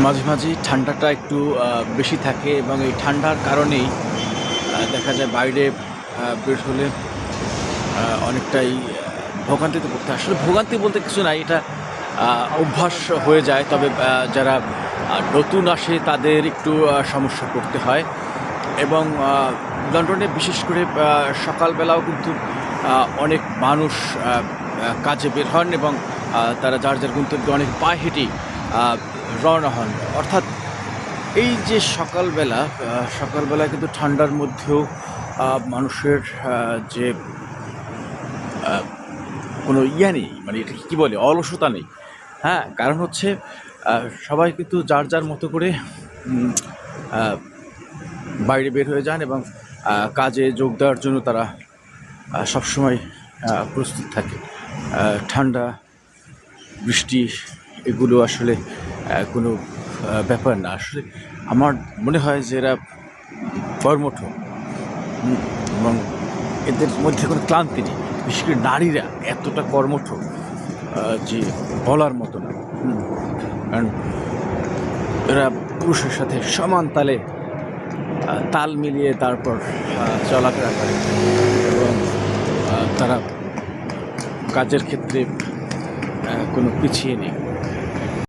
মাঝে মাঝেই ঠান্ডাটা একটু বেশি থাকে এবং এই ঠান্ডার কারণেই দেখা যায় বাইরে বের হলে অনেকটাই ভোগান্তিতে পড়তে হয়। আসলে ভোগান্তি বলতে কিছু নাই, এটা অভ্যাস হয়ে যায়। তবে যারা নতুন আসে তাদের একটু সমস্যা করতে হয় এবং লন্ডনে বিশেষ করে সকালবেলাও কিন্তু অনেক মানুষ কাজে বের হন এবং তারা যার যার গন্তব্যে অনেক পায়ে হেঁটেই রওনা হন। অর্থাৎ এই যে সকালবেলা কিন্তু ঠান্ডার মধ্যেও মানুষের যে কোনো ইয়া নেই, মানে এটাকে কী বলে, অলসতা নেই। হ্যাঁ? কারণ হচ্ছে সবাই কিন্তু যার যার মতো করে উম আ বাইরে বের হয়ে যান এবং কাজে যোগ দেওয়ার জন্য তারা সবসময় প্রস্তুত থাকে। ঠান্ডা, বৃষ্টি এগুলো আসলে কোনো ব্যাপার না। আসলে আমার মনে হয় যে এরা কর্মঠ, হুম, এবং এদের মধ্যে কোনো ক্লান্তি নেই। বিশেষ করে নারীরা এতটা কর্মঠ যে বলার মতো না। কারণ এরা পুরুষের সাথে সমান তালে তাল মিলিয়ে তারপর চলাফেরা করে এবং তারা কাজের ক্ষেত্রে কোনো পিছিয়ে নেই।